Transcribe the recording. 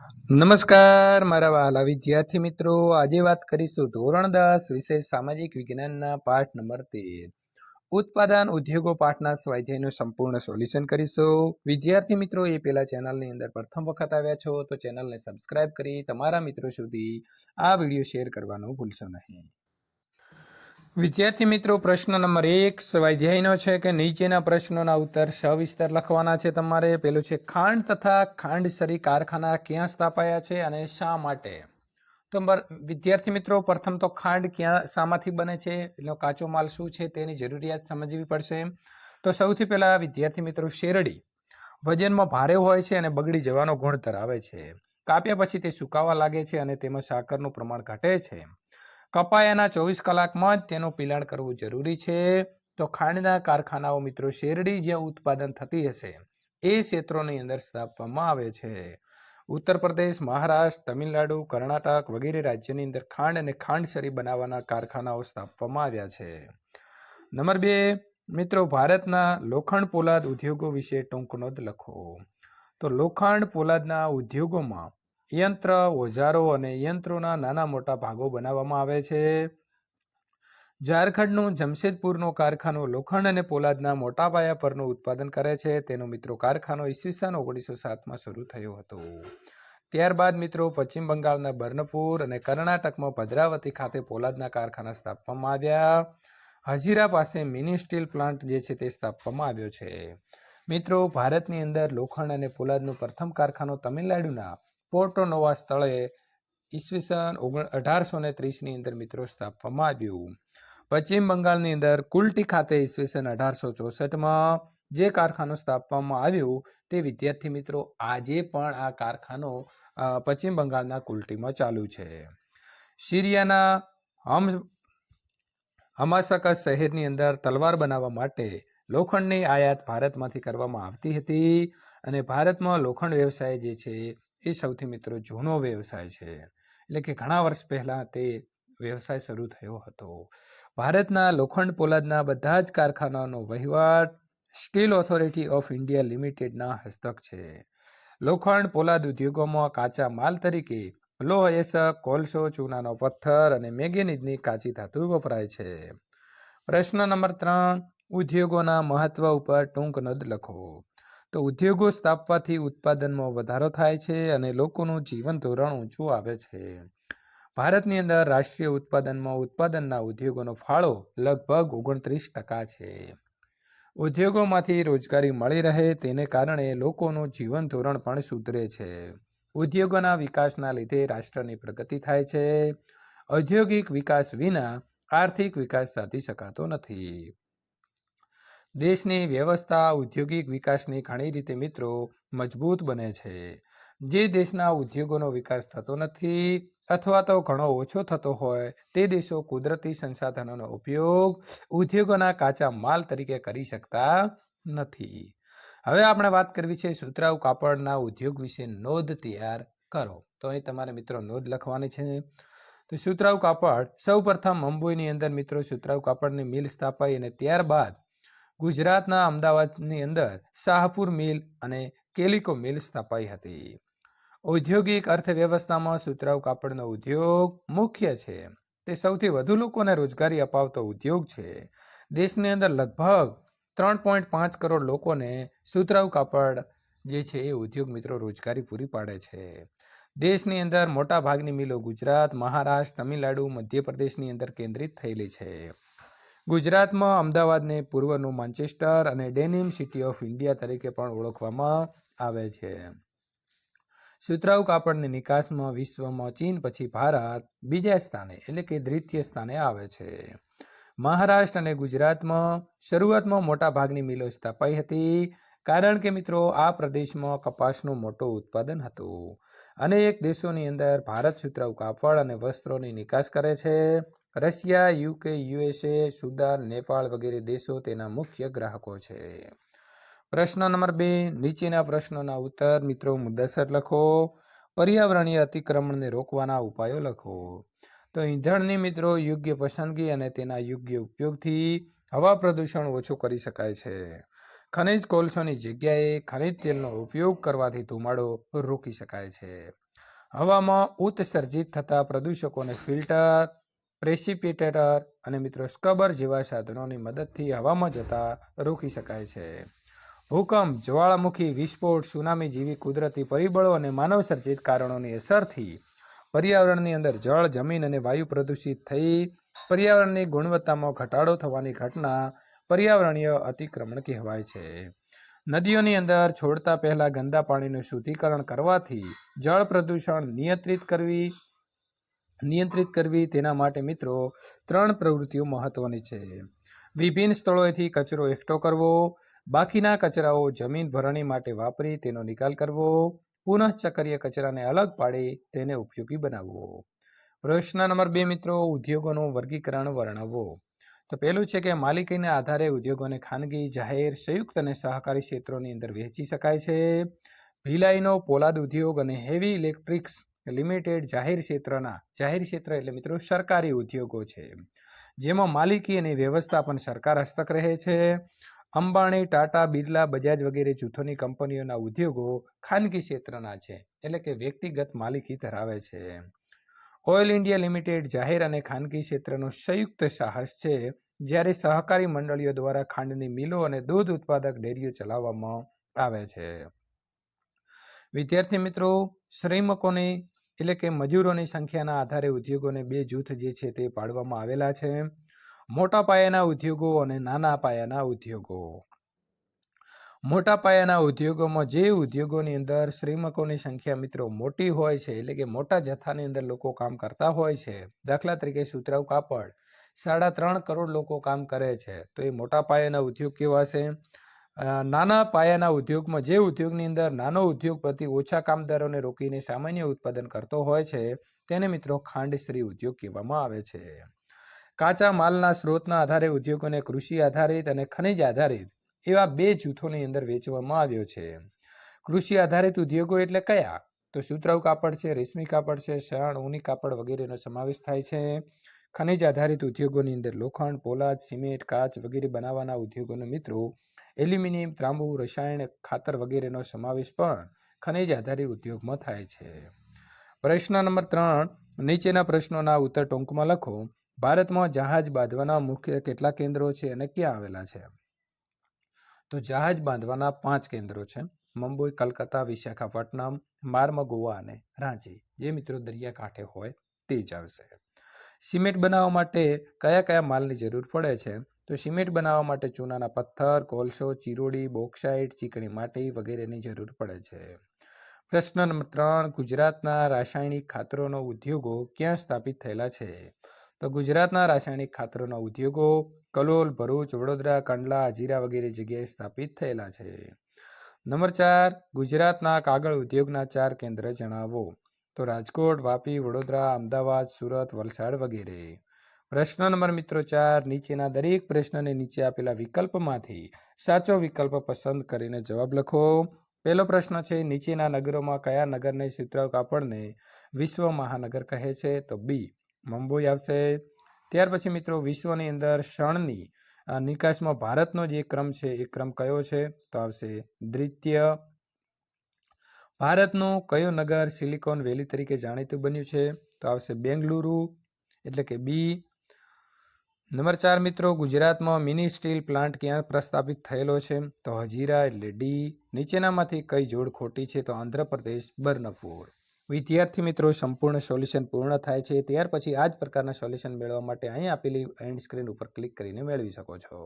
નમસ્કાર મારા વહાલા વિદ્યાર્થી મિત્રો, આજે વાત કરીશું ધોરણ 10 વિષય સામાજિક વિજ્ઞાનના પાઠ નંબર 13 ઉત્પાદન ઉદ્યોગો પાઠના સ્વાધ્યાયનું સંપૂર્ણ સોલ્યુશન કરીશું। વિદ્યાર્થી મિત્રો, એ પહેલા ચેનલની અંદર પ્રથમ વખત આવ્યા છો તો ચેનલને સબસ્ક્રાઇબ કરી તમારા મિત્રો સુધી આ વિડીયો શેર કરવાનું ભૂલશો નહીં। વિદ્યાર્થી મિત્રો, પ્રશ્ન નંબર 1 સ્વાધ્યાયનો છે કે નીચેના પ્રશ્નોના ઉત્તર સવિસ્તર લખવાના છે તમારે। પેલું છે, ખાંડ તથા ખાંડસરી કારખાના ક્યાં સ્થાપાયા છે અને શા માટે? તો વિદ્યાર્થી મિત્રો, પ્રથમ તો ખાંડ ક્યાં શામાંથી બને છે, એનો કાચો માલ શું છે તેની જરૂરિયાત સમજવી પડશે। તો સૌથી પહેલા વિદ્યાર્થી મિત્રો, શેરડી વજનમાં ભારે હોય છે અને બગડી જવાનો ગુણ ધરાવે છે। કાપ્યા પછી તે સુકાવા લાગે છે અને તેમાં સાકરનું પ્રમાણ ઘટે છે। કપાયાના 24 કલાકમાં જ તેનું પિલાણ કરવું જરૂરી છે। તો ખાંડના કારખાનાઓ મિત્રો શેરડી જ્યાં ઉત્પાદન થતી હશે એ ક્ષેત્રોની અંદર સ્થાપવામાં આવે છે। ઉત્તર પ્રદેશ, મહારાષ્ટ્ર, તમિલનાડુ, કર્ણાટક વગેરે રાજ્યની અંદર ખાંડ અને ખાંડસરી બનાવવાના કારખાનાઓ સ્થાપવામાં આવ્યા છે। નંબર 2 મિત્રો, ભારતના લોખંડ પોલાદ ઉદ્યોગો વિશે ટૂંક નોંધ લખો। તો લોખંડ પોલાદના ઉદ્યોગોમાં યંત્ર, ઓજારો અને યંત્રોના નાના મોટા ભાગો બનાવવામાં આવે છે। ઝારખંડનું જમશેદપુરનો કારખાનો લોખંડ અને પોલાદના મોટા પાયા પરનું ઉત્પાદન કરે છે। તેનો મિત્રો કારખાનો ઈસવીસન 1907માં શરૂ થયો હતો। ત્યારબાદ મિત્રો પશ્ચિમ બંગાળના બર્નપુર અને કર્ણાટકમાં ભદ્રાવતી ખાતે પોલાદના કારખાના સ્થાપવામાં આવ્યા। હજીરા પાસે મિની સ્ટીલ પ્લાન્ટ જે છે તે સ્થાપવામાં આવ્યો છે। મિત્રો, ભારતની અંદર લોખંડ અને પોલાદનું પ્રથમ કારખાનું તમિલનાડુના પોર્ટો નોવા સ્થળે ઈસવીસન 1830ની અંદર મિત્રો સ્થાપવામાં આવ્યું। પશ્ચિમ બંગાળની અંદર કુલ્ટી ખાતે ઈસવીસન 1864માં જે કારખાનું સ્થાપવામાં આવ્યું તે વિદ્યાર્થી મિત્રો આજે પણ આ કારખાનો પશ્ચિમ બંગાળના કુલ્ટીમાં ચાલુ છે। સિરિયાના હમાસકસ શહેરની અંદર તલવાર બનાવવા માટે લોખંડની આયાત ભારતમાંથી કરવામાં આવતી હતી અને ભારતમાં લોખંડ વ્યવસાય જે છે એ સૌથી મિત્રો જૂનો વ્યવસાય છે, એટલે કે ઘણા વર્ષ પહેલા તે વ્યવસાય શરૂ થયો હતો। ભારતના લોખંડ પોલાદના બધા જ કારખાનાનો વહીવટ સ્ટીલ ઓથોરિટી ઓફ ઇન્ડિયા લિમિટેડના હસ્તક છે। લોખંડ પોલાદ ઉદ્યોગોમાં કાચા માલ તરીકે લોહ અયસ્ક, કોલસો, ચૂનાનો પથ્થર અને મેંગેનીઝની કાચી ધાતુ વપરાય છે। પ્રશ્ન નંબર 3 ઉદ્યોગોના મહત્વ ઉપર ટૂંક નોંધ લખો। તો ઉદ્યોગો સ્થાપવાથી ઉત્પાદનમાં વધારો થાય છે અને લોકોનું જીવન ધોરણ ઊંચું આવે છે। ભારતની અંદર રાષ્ટ્રીય ઉત્પાદનમાં ઉત્પાદનના ઉદ્યોગોનો ફાળો લગભગ 29% છે। ઉદ્યોગોમાંથી રોજગારી મળી રહે તેને કારણે લોકોનું જીવન ધોરણ પણ સુધરે છે। ઉદ્યોગોના વિકાસના લીધે રાષ્ટ્રની પ્રગતિ થાય છે। ઔદ્યોગિક વિકાસ વિના આર્થિક વિકાસ સાધી શકાતો નથી। દેશની વ્યવસ્થા ઔદ્યોગિક વિકાસની ઘણી રીતે મિત્રો મજબૂત બને છે। જે દેશના ઉદ્યોગોનો વિકાસ થતો નથી અથવા તો ઘણો ઓછો થતો હોય તે દેશો કુદરતી સંસાધનોનો ઉપયોગ ઉદ્યોગોના કાચા માલ તરીકે કરી શકતા નથી। હવે આપણે વાત કરવી છે સુતરાઉ કાપડના ઉદ્યોગ વિશે નોંધ તૈયાર કરો। તો અહીં તમારે મિત્રો નોંધ લખવાની છે। તો સુતરાઉ કાપડ સૌ પ્રથમ મુંબઈની અંદર મિત્રો સુતરાઉ કાપડની મિલ સ્થાપાઈ અને ત્યારબાદ ગુજરાતના અમદાવાદની અંદર શાહપુર મિલ અને કેલિકો મિલ સ્થાપાઈ હતી। ઔદ્યોગિક અર્થવ્યવસ્થામાં સુતરાઉ કાપડનો ઉદ્યોગ મુખ્ય છે। તે સૌથી વધુ લોકોને રોજગારી અપાવતો ઉદ્યોગ છે। દેશની અંદર લગભગ 3.5 કરોડ લોકોને સુતરાઉ કાપડ જે છે એ ઉદ્યોગ મિત્રો રોજગારી પૂરી પાડે છે। દેશની અંદર મોટા ભાગની મિલો ગુજરાત, મહારાષ્ટ્ર, તમિલનાડુ, મધ્યપ્રદેશની અંદર કેન્દ્રિત થયેલી છે। ગુજરાતમાં અમદાવાદને પૂર્વનું માન્ચેસ્ટર અને ડેનિમ સિટી ઓફ ઇન્ડિયા તરીકે પણ ઓળખવામાં આવે છે। સુતરાઉ કાપડની નિકાસમાં વિશ્વમાં ચીન પછી ભારત બીજા સ્થાને એટલે કે દ્વિતીય સ્થાને આવે છે। મહારાષ્ટ્ર અને ગુજરાતમાં શરૂઆતમાં મોટા ભાગની મિલો સ્થાપાઈ હતી કારણ કે મિત્રો આ પ્રદેશમાં કપાસનું મોટું ઉત્પાદન હતું। અનેક દેશોની અંદર ભારત સુતરાઉ કાપડ અને વસ્ત્રોની નિકાસ કરે છે। Russia, UK, USA, Sudan, Nepal વગેરે દેશો તેના મુખ્ય ગ્રાહકો છે। પ્રશ્ન નંબર 2 નીચેના પ્રશ્નોના ઉત્તર મિત્રો મુદ્દાસર લખો। પર્યાવરણીય અતિક્રમણને રોકવાના ઉપાયો લખો। તો ઈંધણની મિત્રો યોગ્ય પસંદગી અને તેના યોગ્ય ઉપયોગથી હવા પ્રદૂષણ ઓછું કરી શકાય છે। ખનિજ કોલસોની જગ્યાએ ખનિજ તેલનો ઉપયોગ કરવાથી ધુમાડો રોકી શકાય છે. હવામાં ઉત્સર્જિત થતા પ્રદૂષકોને ફિલ્ટર, પ્રેસિપિટેટર અને મિત્રો સ્ક્રબર જેવા સાધનોની મદદથી હવામાં જતા રોકી શકાય છે. ભૂકંપ, જ્વાળામુખી વિસ્ફોટ, સુનામી જેવી કુદરતી પરિબળો અને માનવ સર્જિત કારણોની અસરથી પર્યાવરણની અંદર જળ, જમીન અને વાયુ પ્રદૂષિત થઈ પર્યાવરણની ગુણવત્તામાં ઘટાડો થવાની ઘટના પર્યાવરણીય અતિક્રમણ કહેવાય છે. નદીઓની અંદર છોડતા પહેલા ગંદા પાણીનું શુદ્ધિકરણ કરવાથી જળ પ્રદૂષણ નિયંત્રિત કરવી તેના માટે મિત્રો 3 પ્રવૃત્તિઓ મહત્વની છે. વિભિન્ન સ્થળોએથી કચરો એકઠો કરવો, બાકીના કચરાઓ જમીન ભરણી માટે વાપરી તેનો નિકાલ કરવો, પુનઃચક્રીય કચરાને અલગ પાડી તેને ઉપયોગી બનાવવો. પ્રશ્ન નંબર 2 મિત્રો, ઉદ્યોગોનું વર્ગીકરણ વર્ણવો. તો પહેલું છે કે માલિકીના આધારે ઉદ્યોગોને ખાનગી, જાહેર, સંયુક્ત અને સહકારી ક્ષેત્રોની અંદર વહેંચી શકાય છે. ભિલાઈનો પોલાદ ઉદ્યોગ અને હેવી ઇલેક્ટ્રિક્સ લિમિટેડ જાહેર ક્ષેત્ર એટલે મિત્રો સરકારી ઉદ્યોગો છે, જેમાં માલિકી અને વ્યવસ્થાપન સરકાર હસ્તક રહે છે. અંબાણી, ટાટા, બિરલા, બજાજ વગેરે જૂથોની કંપનીઓના ઉદ્યોગો ખાનગી ક્ષેત્રના છે, એટલે કે વ્યક્તિગત માલિકી ધરાવે છે. ઓઇલ ઇન્ડિયા લિમિટેડ જાહેર અને ખાનગી ક્ષેત્રનો સંયુક્ત સાહસ છે, જ્યારે સહકારી મંડળીઓ દ્વારા ખાંડની મિલો અને દૂધ ઉત્પાદક ડેરીઓ ચલાવવામાં આવે છે. વિદ્યાર્થી મિત્રો, શ્રમિકોની એટલે કે મજૂરોની સંખ્યાના આધારે ઉદ્યોગોને 2 જૂથ જે છે તે પાડવામાં આવેલા છે. મોટા પાયાના ઉદ્યોગો અને નાના પાયાના ઉદ્યોગો. મોટા પાયાના ઉદ્યોગોમાં જે ઉદ્યોગોની અંદર શ્રમિકોની સંખ્યા મિત્રો મોટી હોય છે, એટલે કે મોટા જથ્થાની અંદર લોકો કામ કરતા હોય છે, દાખલા તરીકે સુતરાઉ કાપડ 3.5 કરોડ લોકો કામ કરે છે, તો એ મોટા પાયાના ઉદ્યોગ કહેવાશે. નાના પાયાના ઉદ્યોગમાં જે ઉદ્યોગની અંદર નાનો ઉદ્યોગપતિ ઓછા કામદારોને રોકીને સામાન્ય ઉત્પાદન કરતો હોય છે તેને મિત્રો ખાંડશ્રી ઉદ્યોગ કહેવામાં આવે છે. કાચા માલના સ્ત્રોતના આધારે ઉદ્યોગોને કૃષિ આધારિત અને ખનિજ આધારિત એવા 2 જૂથોની અંદર વહેંચવામાં આવ્યો છે. કૃષિ આધારિત ઉદ્યોગો એટલે કયા? તો સુતરાઉ કાપડ છે, રેશમી કાપડ છે, શણ, ઊની કાપડ વગેરેનો સમાવેશ થાય છે. ખનિજ આધારિત ઉદ્યોગોની અંદર લોખંડ, પોલાદ, સિમેન્ટ, કાચ વગેરે બનાવવાના ઉદ્યોગોનો મિત્રો એલ્યુમિનિયમ, ત્રાંબુ, રસાયણ ખાતર વગેરેનો સમાવેશ પણ ખનિજ આધારિત ઉદ્યોગમાં થાય છે. પ્રશ્ન નંબર 3, નીચેના પ્રશ્નોના ઉત્તર ટૂંકમાં લખો. ભારતમાં જહાજ બાંધવાના મુખ્ય કેટલા કેન્દ્રો છે અને ક્યાં આવેલા છે? તો જહાજ બાંધવાના 5 કેન્દ્રો છે. મુંબઈ, કલકત્તા, વિશાખાપટ્ટનમ, માર્ગ, ગોવા અને રાંચી, જે મિત્રો દરિયાકાંઠે હોય તે જ આવશે. સિમેન્ટ બનાવવા માટે કયા કયા માલની જરૂર પડે છે? તો સિમેન્ટ બનાવવા માટે ચૂનાના પથ્થર, કોલસો, ચીરોડી, બોક્સાઇટ, ચીકણી માટી વગેરેની જરૂર પડે છે. પ્રશ્ન નંબર 3, ગુજરાતના રાસાયણિક ખાતરોનો ઉદ્યોગો ક્યાં સ્થાપિત થયેલા છે? તો ગુજરાતના રાસાયણિક ખાતરોના ઉદ્યોગો કલોલ, ભરૂચ, વડોદરા, કંડલા, હજીરા વગેરે જગ્યાએ સ્થાપિત થયેલા છે. નંબર 4, ગુજરાતના કાગળ ઉદ્યોગના 4 કેન્દ્ર જણાવો. તો રાજકોટ, વાપી, વડોદરા, અમદાવાદ, સુરત, વલસાડ વગેરે. પ્રશ્ન નંબર મિત્રો 4, નીચેના દરેક પ્રશ્નને નીચે આપેલા વિકલ્પમાંથી સાચો વિકલ્પ પસંદ કરીને જવાબ લખો. પહેલો પ્રશ્ન છે, નીચેના નગરોમાં કયા નગરને સુતરાઉ કાપડને વિશ્વ મહાનગર કહે છે? તો બી, મુંબઈ આવશે. ત્યાર પછી મિત્રો વિશ્વની અંદર શણની નિકાસમાં ભારતનો જે ક્રમ છે એ ક્રમ કયો છે? તો આવશે દ્વિતીય. ભારતનું કયું નગર સિલિકોન વેલી તરીકે જાણીતું બન્યું છે? તો આવશે બેંગલુરુ, એટલે કે બી. નંબર 4 મિત્રો, ગુજરાતમાં મિની સ્ટીલ પ્લાન્ટ ક્યાં પ્રસ્થાપિત થયેલો છે? તો હજીરા, એટલે ડી. નીચેનામાંથી કઈ જોડ ખોટી છે? તો આંધ્રપ્રદેશ, બર્નપુર. વિદ્યાર્થી મિત્રો, સંપૂર્ણ સોલ્યુશન પૂર્ણ થાય છે. ત્યાર પછી આ જ પ્રકારના સોલ્યુશન મેળવવા માટે અહીં આપેલી એન્ડ સ્ક્રીન ઉપર ક્લિક કરીને મેળવી શકો છો.